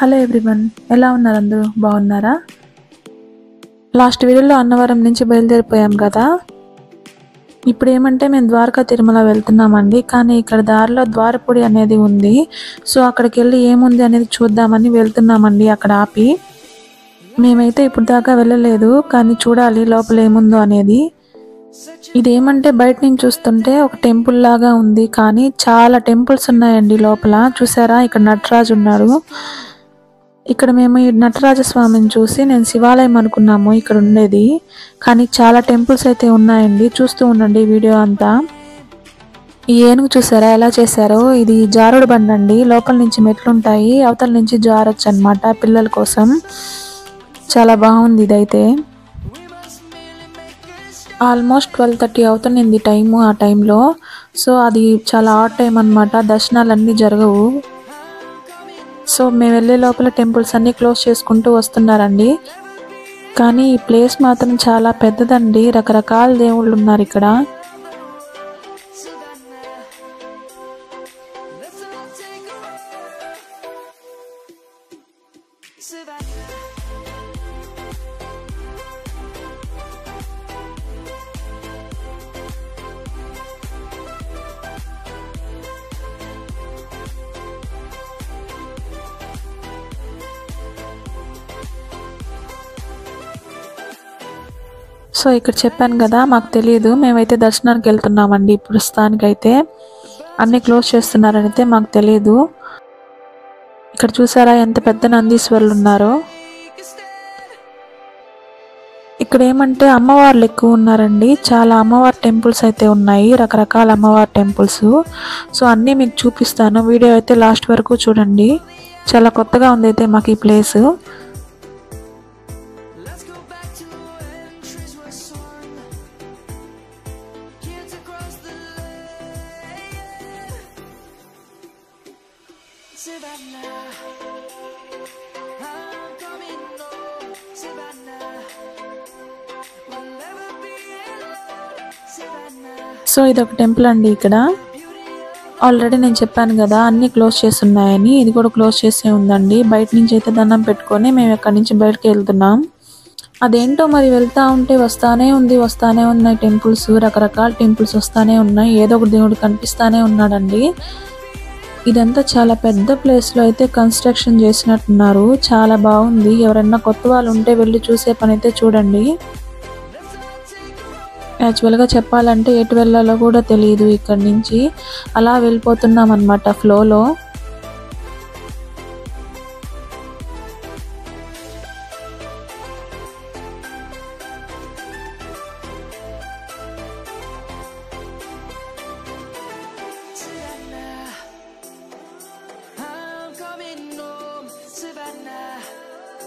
Hello everyone, ఎలా ఉన్నారు? అందరూ బాగున్నారా? లాస్ట్ వీడియోలో అన్నవరం నుంచి బయలుదేరిపోయాం కదా. ఇప్పుడు ఏమంటే మేము ద్వారకా తిరుమల వెళ్తున్నామండి. కానీ ఇక్కడ దారిలో ద్వారపుడి అనేది ఉంది. సో అక్కడికి వెళ్ళి ఏముంది అనేది చూద్దామని వెళ్తున్నామండి. అక్కడ ఆపి మేమైతే ఇప్పుడు దాకా వెళ్ళలేదు, కానీ చూడాలి లోపల ఏముందో అనేది. ఇదేమంటే బయట నుంచి చూస్తుంటే ఒక టెంపుల్ లాగా ఉంది, కానీ చాలా టెంపుల్స్ ఉన్నాయండి లోపల. చూసారా, ఇక్కడ నటరాజు ఉన్నాడు. ఇక్కడ మేము ఈ నటరాజ స్వామిని చూసి నేను శివాలయం అనుకున్నాము ఇక్కడ ఉండేది, కానీ చాలా టెంపుల్స్ అయితే ఉన్నాయండి. చూస్తూ ఉండండి వీడియో అంతా. ఈ ఏనుగు చూసారా ఎలా చేశారో? ఇది జారుడు బండి అండి. లోపల నుంచి మెట్లుంటాయి, అవతల నుంచి జారొచ్చు అనమాట పిల్లల కోసం. చాలా బాగుంది ఇదైతే. ఆల్మోస్ట్ 12:30 అవుతుంది టైము ఆ టైంలో. సో అది చాలా ఆడ్ టైం అనమాట, దర్శనాలన్నీ జరగవు. సో మేము వెళ్ళే లోపల టెంపుల్స్ అన్నీ క్లోజ్ చేసుకుంటూ వస్తున్నారండి. కానీ ఈ ప్లేస్ మాత్రం చాలా పెద్దదండి, రకరకాల దేవుళ్ళు ఉన్నారు ఇక్కడ. సో ఇక్కడ చెప్పాను కదా, మాకు తెలియదు, మేమైతే దర్శనానికి వెళ్తున్నామండి. ప్రస్తుతానికైతే అన్నీ క్లోజ్ చేస్తున్నారని అయితే మాకు తెలియదు. ఇక్కడ చూసారా ఎంత పెద్ద నందీశ్వరులు ఉన్నారో. ఇక్కడ ఏమంటే అమ్మవార్లు ఎక్కువ ఉన్నారండి. చాలా అమ్మవారి టెంపుల్స్ అయితే ఉన్నాయి, రకరకాల అమ్మవారి టెంపుల్స్. సో అన్నీ మీకు చూపిస్తాను, వీడియో అయితే లాస్ట్ వరకు చూడండి. చాలా కొత్తగా ఉంది అయితే మాకు ఈ ప్లేస్. సో ఇదొక టెంపుల్ అండి. ఇక్కడ ఆల్రెడీ నేను చెప్పాను కదా అన్నీ క్లోజ్ చేసి ఉన్నాయని, ఇది కూడా క్లోజ్ చేసే ఉందండి. బయట నుంచి అయితే దండం పెట్టుకొని మేము ఎక్కడి నుంచి బయటకు వెళ్తున్నాం. అదేంటో మరి వెళ్తా ఉంటే వస్తానే ఉన్నాయి టెంపుల్స్, రకరకాల టెంపుల్స్ వస్తానే ఉన్నాయి. ఏదో ఒక దేవుడు కనిపిస్తానే ఉన్నాడండి. ఇదంతా చాలా పెద్ద ప్లేస్లో అయితే కన్స్ట్రక్షన్ చేసినట్టున్నారు, చాలా బాగుంది. ఎవరైనా కొత్త వాళ్ళు ఉంటే వెళ్ళి చూసే పని అయితే చూడండి. యాక్చువల్గా చెప్పాలంటే ఎటు వెళ్ళాలో కూడా తెలియదు, ఇక్కడి నుంచి అలా వెళ్ళిపోతున్నాం అన్నమాట ఫ్లోలో.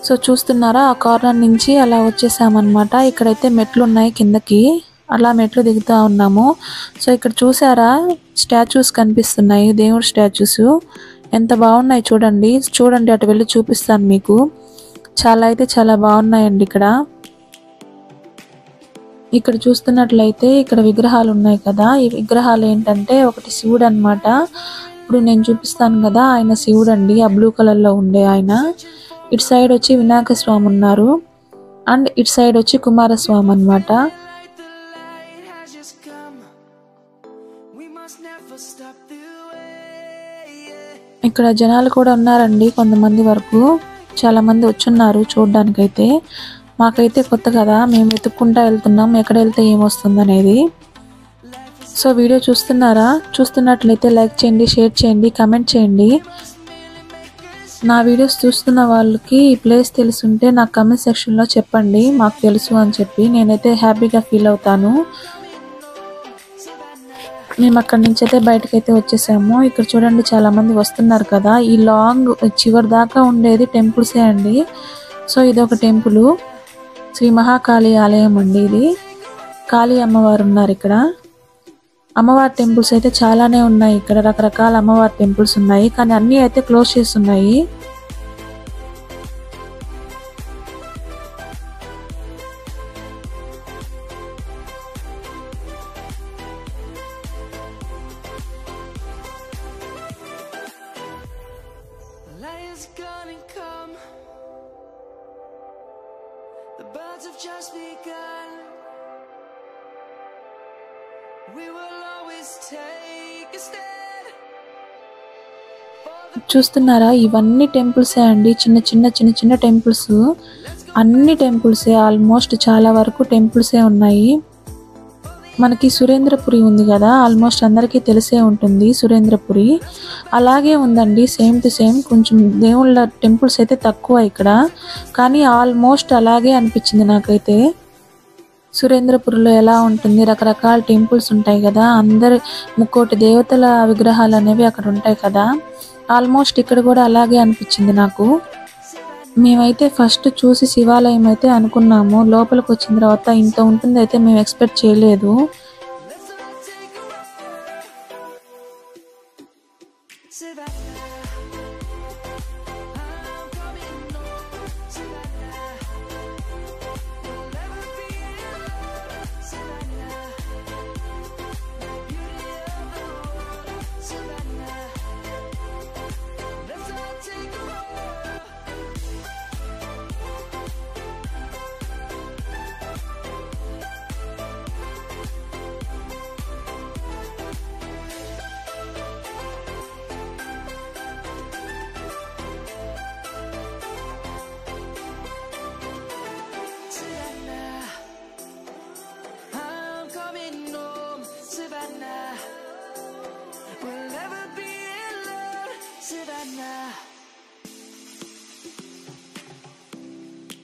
సో చూస్తున్నారా, ఆ కార్నర్ నుంచి అలా వచ్చేసామన్నమాట. ఇక్కడైతే మెట్లు ఉన్నాయి కిందకి, అలా మెట్లు దిగుతూ ఉన్నాము. సో ఇక్కడ చూసారా స్టాచ్యూస్ కనిపిస్తున్నాయి, దేవుడి స్టాచ్యూస్ ఎంత బాగున్నాయి చూడండి. అటు వెళ్ళి చూపిస్తాను మీకు. చాలా అయితే చాలా బాగున్నాయండి. ఇక్కడ చూస్తున్నట్లయితే ఇక్కడ విగ్రహాలు ఉన్నాయి కదా. ఈ విగ్రహాలు ఏంటంటే ఒకటి శివుడు అన్నమాట. ఇప్పుడు నేను చూపిస్తాను కదా, ఆయన శివుడు అండి, ఆ బ్లూ కలర్లో ఉండే ఆయన. ఇటు సైడ్ వచ్చి వినాయక స్వామి ఉన్నారు, అండ్ ఇటు సైడ్ వచ్చి కుమారస్వామి అన్నమాట. ఇక్కడ జనాలు కూడా ఉన్నారండి, కొంతమంది వరకు. చాలా మంది వచ్చున్నారు చూడడానికైతే. మాకైతే కొత్త కదా, మేము వెతుక్కుంటా వెళ్తున్నాం ఎక్కడ వెళ్తే ఏమొస్తుంది అనేది. సో వీడియో చూస్తున్నట్లయితే లైక్ చేయండి, షేర్ చేయండి, కమెంట్ చేయండి. నా వీడియోస్ చూస్తున్న వాళ్ళకి ఈ ప్లేస్ తెలుసుంటే నాకు కమెంట్ సెక్షన్లో చెప్పండి, మాకు తెలుసు అని చెప్పి. నేనైతే హ్యాపీగా ఫీల్ అవుతాను. మేము అక్కడి నుంచి అయితే బయటకైతే వచ్చేసాము. ఇక్కడ చూడండి చాలా మంది వస్తున్నారు కదా. ఈ లాంగ్ చివరి దాకా ఉండేది టెంపుల్సే అండి. సో ఇదొక టెంపుల్, శ్రీ మహాకాళి ఆలయం అండి. ఇది కాళీ అమ్మవారు ఉన్నారు ఇక్కడ. అమ్మవారి టెంపుల్స్ అయితే చాలానే ఉన్నాయి ఇక్కడ, రకరకాల అమ్మవారి టెంపుల్స్ ఉన్నాయి, కానీ అన్నీ అయితే క్లోజ్ చేస్తున్నాయి. Lights gone and cold. birds have just begun. We will always take a stand. చూస్తున్నారా, ఇవన్నీ టెంపుల్సే అండి. చిన్న చిన్న చిన్న చిన్న టెంపుల్స్, అన్ని టెంపుల్సే. ఆల్మోస్ట్ చాలా వరకు టెంపుల్సే ఉన్నాయి. మనకి సురేంద్రపురి ఉంది కదా, ఆల్మోస్ట్ అందరికీ తెలిసే ఉంటుంది సురేంద్రపురి. అలాగే ఉందండి, సేమ్ టు సేమ్. కొంచెం దేవుళ్ళ టెంపుల్స్ అయితే తక్కువ ఇక్కడ, కానీ ఆల్మోస్ట్ అలాగే అనిపించింది నాకైతే. సురేంద్రపురిలో ఎలా ఉంటుంది, రకరకాల టెంపుల్స్ ఉంటాయి కదా, అందరు ముక్కోటి దేవతల విగ్రహాలు అనేవి అక్కడ ఉంటాయి కదా. ఆల్మోస్ట్ ఇక్కడ కూడా అలాగే అనిపించింది నాకు. మేమైతే ఫస్ట్ చూసి శివాలయం అయితే అనుకున్నాము, లోపలికి వచ్చిన తర్వాత ఇంత ఉంటుంది అయితే మేము ఎక్స్పెక్ట్ చేయలేదు.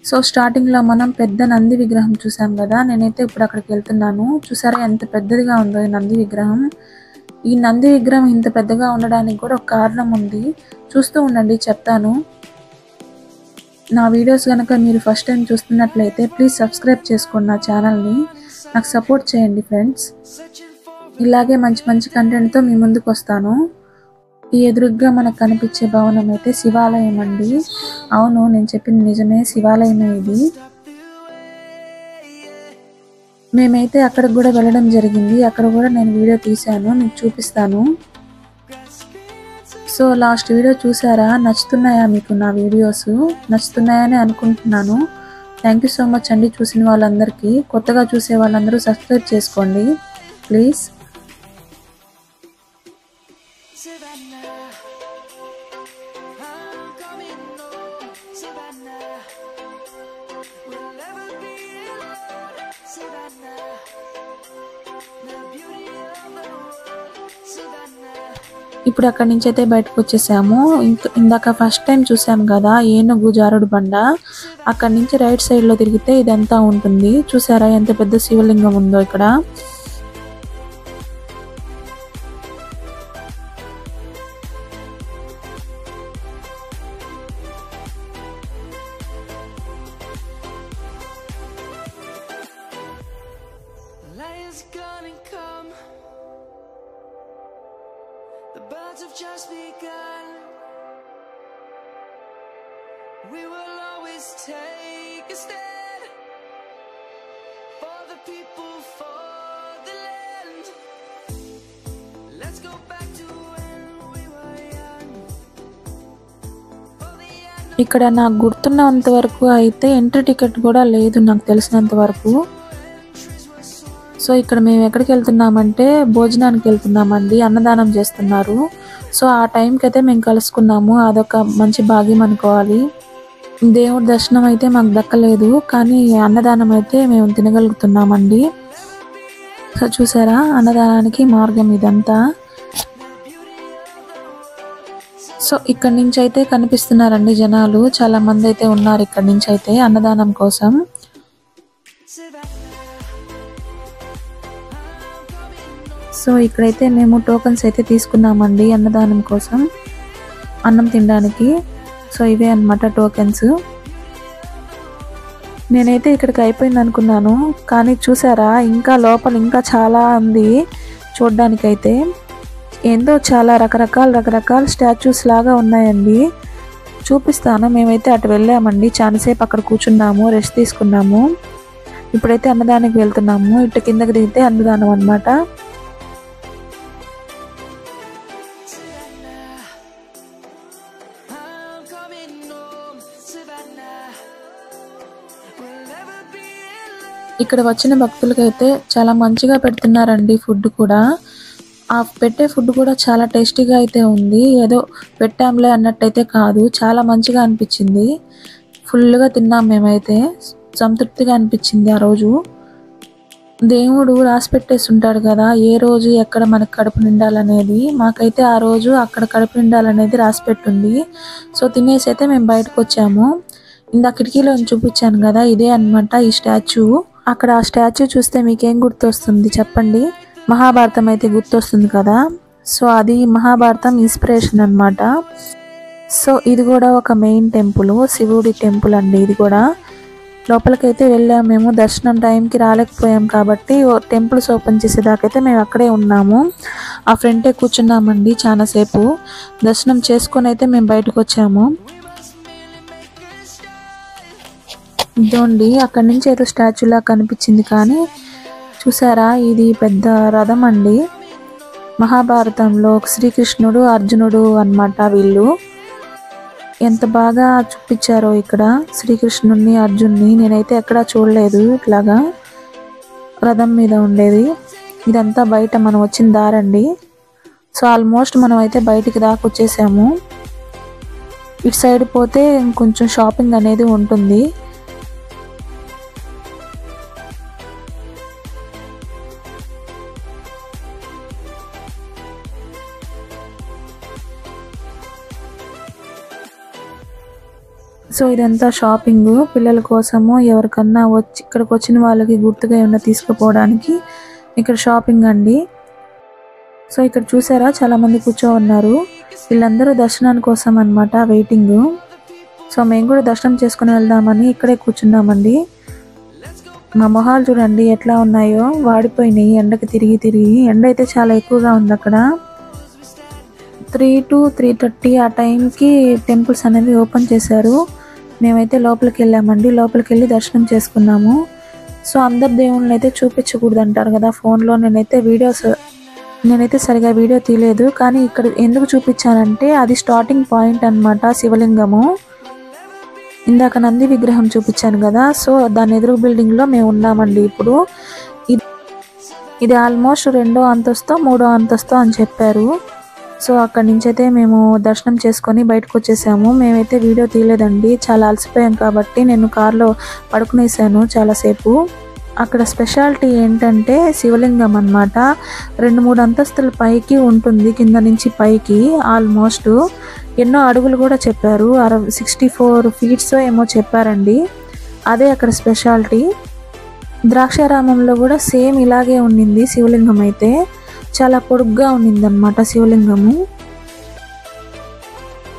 సో స్టార్టింగ్లో మనం పెద్ద నంది విగ్రహం చూసాం కదా, నేనైతే ఇప్పుడు అక్కడికి వెళ్తున్నాను. చూసారా ఎంత పెద్దదిగా ఉందో ఈ నంది విగ్రహం. ఈ నంది విగ్రహం ఇంత పెద్దగా ఉండడానికి కూడా ఒక కారణం ఉంది, చూస్తూ ఉండండి చెప్తాను. నా వీడియోస్ కనుక మీరు ఫస్ట్ టైం చూస్తున్నట్లయితే ప్లీజ్ సబ్స్క్రైబ్ చేసుకోండి నా ఛానల్ని, నాకు సపోర్ట్ చేయండి ఫ్రెండ్స్. ఇలాగే మంచి మంచి కంటెంట్తో మీ ముందుకు వస్తాను. ఈ ఎదురుగ్గా మనకు కనిపించే భవనం అయితే శివాలయం అండి. అవును, నేను చెప్పింది నిజమే, శివాలయమే ఇది. మేమైతే అక్కడికి కూడా వెళ్ళడం జరిగింది, అక్కడ కూడా నేను వీడియో తీశాను, మీకు చూపిస్తాను. సో లాస్ట్ వీడియో చూసారా, నచ్చుతున్నాయా మీకు నా వీడియోస్? నచ్చుతున్నాయని అనుకుంటున్నాను. థ్యాంక్ యూ సో మచ్ అండి చూసిన వాళ్ళందరికీ. కొత్తగా చూసే వాళ్ళందరూ సబ్స్క్రైబ్ చేసుకోండి ప్లీజ్. ఇప్పుడు అక్కడి నుంచి అయితే బయటకు వచ్చేసాము. ఇందాక ఫస్ట్ టైం చూసాం కదా ఏనుగు జారుడు బండ, అక్కడి నుంచి రైట్ సైడ్లో తిరిగితే ఇదంతా ఉంటుంది. చూసారా ఎంత పెద్ద శివలింగం ఉందో ఇక్కడ. The birds have just begun. We will always take a stand for the people, for the land. Let's go back to when we were young. ఇక్కడ నాకు గుర్తున్నంత వరకు అయితే ఎంట్రీ టికెట్ కూడా లేదు నాకు తెలిసినంత వరకు. సో ఇక్కడ మేము ఎక్కడికి వెళ్తున్నామంటే భోజనానికి వెళ్తున్నామండి, అన్నదానం చేస్తున్నారు. సో ఆ టైంకి అయితే మేము కలుసుకున్నాము, అదొక మంచి భాగ్యం అనుకోవాలి. దేవుడి దర్శనం అయితే మాకు దక్కలేదు, కానీ అన్నదానం అయితే మేము తినగలుగుతున్నామండి. సో చూసారా అన్నదానానికి మార్గం ఇదంతా. సో ఇక్కడ నుంచి అయితే కనిపిస్తున్నారండి జనాలు, చాలా మంది అయితే ఉన్నారు ఇక్కడ నుంచి అయితే అన్నదానం కోసం. సో ఇక్కడైతే మేము టోకన్స్ అయితే తీసుకున్నామండి అన్నదానం కోసం, అన్నం తినడానికి. సో ఇవే అన్నమాట టోకెన్స్. నేనైతే ఇక్కడికి అయిపోయింది అనుకున్నాను, కానీ చూసారా ఇంకా లోపల ఇంకా చాలా ఉంది చూడ్డానికైతే. ఏందో చాలా రకరకాల స్టాచ్యూస్ లాగా ఉన్నాయండి, చూపిస్తాను. మేమైతే అటు వెళ్ళామండి, చాలాసేపు అక్కడ కూర్చున్నాము, రెస్ట్ తీసుకున్నాము. ఇప్పుడైతే అన్నదానానికి వెళ్తున్నాము. ఇటు కిందకి దిగితే అన్నదానం అన్నమాట. We'll never be ఇక్కడ వచ్చిన భక్తులకైతే చాలా మంచిగా పెడుతున్నారండి ఫుడ్ కూడా. ఆ పెట్టే ఫుడ్ కూడా చాలా టేస్టీగా అయితే ఉంది. ఏదో పెట్టాంలే అన్నట్టయితే కాదు, చాలా మంచిగా అనిపించింది. ఫుల్గా తిన్నాం మేమైతే, సంతృప్తిగా అనిపించింది ఆ రోజు. దేవుడు రాసి పెట్టేసి ఉంటాడు కదా, ఏ రోజు ఎక్కడ మనకు కడుపు నిండాలనేది. మాకైతే ఆ రోజు అక్కడ కడుపు నిండాలనేది రాసి పెట్టుంది. సో తినేసి అయితే మేము బయటకు వచ్చాము. ఇందా కిటికీలో చూపించాను కదా, ఇదే అన్నమాట ఈ స్టాచ్యూ. అక్కడ ఆ స్టాచ్యూ చూస్తే మీకేం గుర్తొస్తుంది చెప్పండి? మహాభారతం అయితే గుర్తొస్తుంది కదా. సో అది మహాభారతం ఇన్స్పిరేషన్ అన్నమాట. సో ఇది కూడా ఒక మెయిన్ టెంపుల్, శివుడి టెంపుల్ అండి ఇది కూడా. లోపలికైతే వెళ్ళాము మేము, దర్శనం టైంకి రాలేకపోయాం కాబట్టి టెంపుల్స్ ఓపెన్ చేసేదాకైతే మేము అక్కడే ఉన్నాము. ఆ ఫ్రంటే కూర్చున్నామండి చాలాసేపు. దర్శనం చేసుకొని అయితే మేము బయటకు వచ్చాము. ఇదోండి అక్కడి నుంచి ఏదో స్టాచ్యూలా కనిపించింది, కానీ చూసారా ఇది పెద్ద రథం అండి. మహాభారతంలో శ్రీకృష్ణుడు అర్జునుడు అన్నమాట వీళ్ళు. ఎంత బాగా చూపించారో ఇక్కడ శ్రీకృష్ణుడిని అర్జున్ని. నేనైతే ఎక్కడా చూడలేదు ఇట్లాగా రథం మీద ఉండేది. ఇదంతా బయట మనం వచ్చిన దారండి. సో ఆల్మోస్ట్ మనం అయితే బయటికి దాకా వచ్చేసాము. ఇటు సైడ్ పోతే కొంచెం షాపింగ్ అనేది ఉంటుంది. సో ఇదంతా షాపింగ్ పిల్లల కోసము, ఎవరికన్నా ఇక్కడికి వచ్చిన వాళ్ళకి గుర్తుగా ఏమన్నా తీసుకుపోవడానికి ఇక్కడ షాపింగ్ అండి. సో ఇక్కడ చూసారా చాలా మంది కూర్చో ఉన్నారు. వీళ్ళందరూ దర్శనాని కోసం అన్నమాట వెయిటింగ్. సో మేము కూడా దర్శనం చేసుకుని వెళ్దామని ఇక్కడే కూర్చున్నామండి. మా మొహాలు చూడండి ఎట్లా ఉన్నాయో, వాడిపోయినాయి ఎండకి తిరిగి తిరిగి. ఎండ అయితే చాలా ఎక్కువగా ఉంది అక్కడ. 3 to 3:30 ఆ టైంకి టెంపుల్స్ అనేవి ఓపెన్ చేశారు. మేమైతే లోపలికి వెళ్ళామండి. లోపలికి వెళ్ళి దర్శనం చేసుకున్నాము. సో అందరు దేవుళ్ళని అయితే చూపించకూడదు అంటారు కదా ఫోన్లో. నేనైతే సరిగా వీడియో తీయలేదు, కానీ ఇక్కడ ఎందుకు చూపించానంటే అది స్టార్టింగ్ పాయింట్ అన్నమాట శివలింగము. ఇందాక నంది విగ్రహం చూపించాను కదా, సో దాని ఎదురు బిల్డింగ్లో మేము ఉన్నామండి ఇప్పుడు. ఇది ఆల్మోస్ట్ 2వ అంతస్తు 3వ అంతస్తు అని చెప్పారు. సో అక్కడి నుంచి అయితే మేము దర్శనం చేసుకొని బయటకు వచ్చేసాము. మేమైతే వీడియో తీయలేదండి, చాలా అలసిపోయాం కాబట్టి నేను కార్లో పడుకునేసాను చాలాసేపు. అక్కడ స్పెషాలిటీ ఏంటంటే శివలింగం అన్నమాట 2-3 అంతస్తుల పైకి ఉంటుంది, కింద నుంచి పైకి. ఆల్మోస్ట్ ఎన్నో అడుగులు కూడా చెప్పారు, 64 feet ఏమో చెప్పారండి. అదే అక్కడ స్పెషాలిటీ. ద్రాక్షారామంలో కూడా సేమ్ ఇలాగే ఉండింది శివలింగం అయితే. చాలా పొడుగ్గా ఉన్నిందన్నమాట శివలింగము.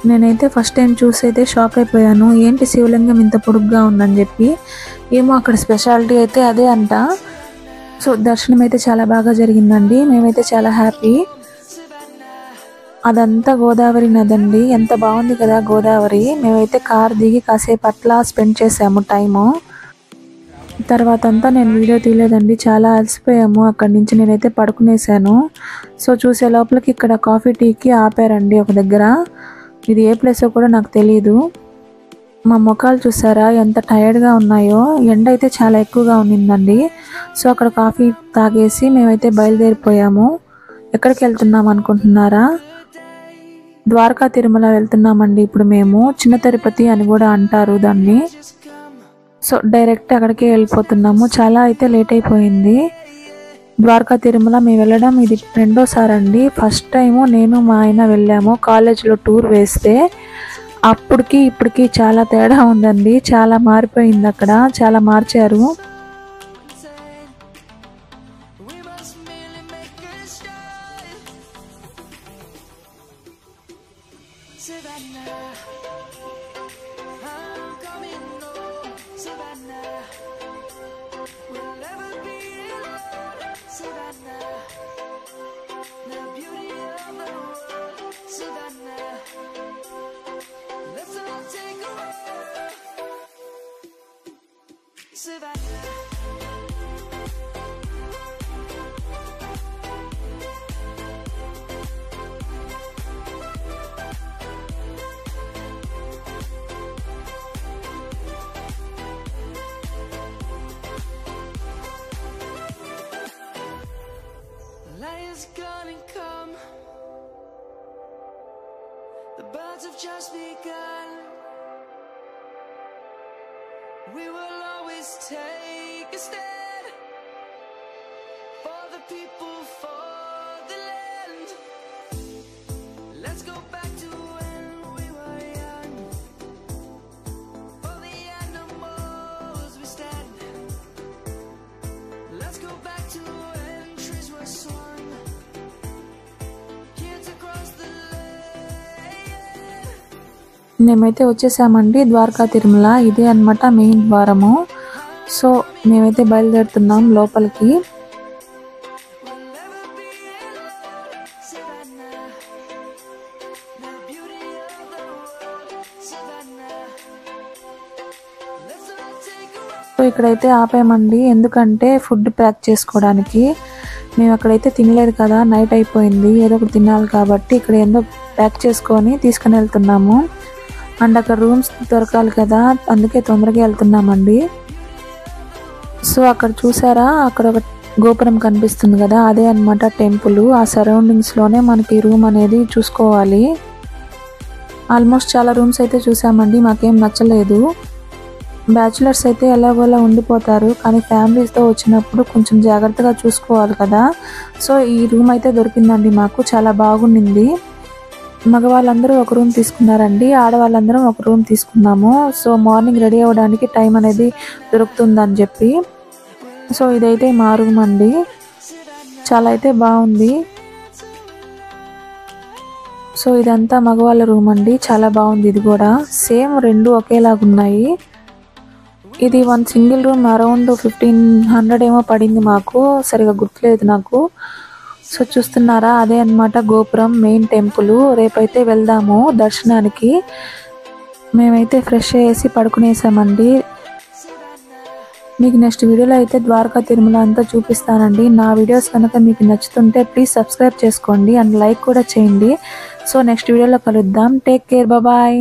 నేనైతే ఫస్ట్ టైం చూసైతే షాక్ అయిపోయాను, ఏంటి శివలింగం ఇంత పొడుగ్గా ఉందని చెప్పి. ఏమో అక్కడ స్పెషాలిటీ అయితే అదే అంట. సో దర్శనం అయితే చాలా బాగా జరిగిందండి. మేమైతే చాలా హ్యాపీ. అదంతా గోదావరి నదండి, ఎంత బాగుంది కదా గోదావరి. మేమైతే కార్ దిగి కాసేపు అట్లా స్పెండ్ చేసాము టైము. తర్వాత అంతా నేను వీడియో తీయలేదండి, చాలా అలసిపోయాము. అక్కడి నుంచి నేనైతే పడుకునేసాను. సో చూసే లోపలికి ఇక్కడ కాఫీ టీకి ఆపారండి ఒక దగ్గర. ఇది ఏ ప్లేసో కూడా నాకు తెలీదు. మా ముఖాలు చూసారా ఎంత టైర్డ్గా ఉన్నాయో. ఎండ అయితే చాలా ఎక్కువగా ఉన్నిందండి. సో అక్కడ కాఫీ తాగేసి మేమైతే బయలుదేరిపోయాము. ఎక్కడికి వెళ్తున్నాం అనుకుంటున్నారా? ద్వారకా తిరుమల వెళ్తున్నామండి ఇప్పుడు మేము. చిన్న తిరుపతి అని కూడా అంటారు దాన్ని. సో డైరెక్ట్ అక్కడికే వెళ్ళిపోతున్నాము. చాలా అయితే లేట్ అయిపోయింది. ద్వారకా తిరుమల మేము వెళ్ళడం ఇది 2వ అండి. ఫస్ట్ టైము నేను మా ఆయన వెళ్ళాము కాలేజ్లో టూర్ వేస్తే. అప్పటికి ఇప్పటికి చాలా తేడా ఉందండి, చాలా మారిపోయింది అక్కడ, చాలా మార్చారు. Light is gonna come. The birds have just begun. We will always take a stand for the people, for the land. Let's go back to when we were young. For the animals we stand. Let's go back to when trees were swung. Kids across the land. మేమైతే వచ్చేసామండి ద్వారకా తిరుమల. ఇదే అన్నమాట main ద్వారము. So మేమైతే బయలుదేరుతున్నాం లోపలికి. We'll never be alone, Savannah. The beauty of the world, Savannah. Let's all take a ride. So ఇక్కడైతే ఆపామండి, ఎందుకంటే ఫుడ్ ప్యాక్ చేసుకోవడానికి. మేము అక్కడైతే తినలేదు కదా, నైట్ అయిపోయింది, ఏదో ఒకటి తినాలి కాబట్టి ఇక్కడ ఏందో ప్యాక్ చేసుకొని తీసుకుని వెళ్తున్నాము. అండ్ అక్కడ రూమ్స్ దొరకాలి కదా, అందుకే తొందరగా వెళ్తున్నామండి. సో అక్కడ చూసారా, అక్కడ ఒక గోపురం కనిపిస్తుంది కదా, అదే అన్నమాట టెంపుల్. ఆ సరౌండింగ్స్లోనే మనకి రూమ్ అనేది చూసుకోవాలి. ఆల్మోస్ట్ చాలా రూమ్స్ అయితే చూసామండి, మాకేం నచ్చలేదు. బ్యాచులర్స్ అయితే ఎలాగోలా ఉండిపోతారు, కానీ ఫ్యామిలీస్తో వచ్చినప్పుడు కొంచెం జాగ్రత్తగా చూసుకోవాలి కదా. సో ఈ రూమ్ అయితే దొరికిందండి మాకు, చాలా బాగుండింది. మగవాళ్ళందరూ ఒక రూమ్ తీసుకున్నారండి, ఆడవాళ్ళందరం ఒక రూమ్ తీసుకున్నాము. సో మార్నింగ్ రెడీ అవ్వడానికి టైం అనేది దొరుకుతుందని చెప్పి. సో ఇదైతే మా రూమ్ అండి, చాలా అయితే బాగుంది. సో ఇదంతా మగవాళ్ళ రూమ్ అండి, చాలా బాగుంది. ఇది కూడా సేమ్ రెండు ఒకేలాగున్నాయి. ఇది వన్ సింగిల్ రూమ్ అరౌండ్ 1500 ఏమో పడింది మాకు, సరిగా గుర్తులేదు నాకు. సో చూస్తున్నారా, అదే అన్నమాట గోపురం, మెయిన్ టెంపుల్. రేపైతే వెళ్దాము దర్శనానికి. మేమైతే ఫ్రెష్ అయ్యేసి పడుకునేసామండి. మీకు నెక్స్ట్ వీడియోలో అయితే ద్వారకా తిరుమల అంతా చూపిస్తానండి. నా వీడియోస్ కనుక మీకు నచ్చుతుంటే ప్లీజ్ సబ్స్క్రైబ్ చేసుకోండి అండ్ లైక్ కూడా చేయండి. సో నెక్స్ట్ వీడియోలో కలుద్దాం. Take care, bye.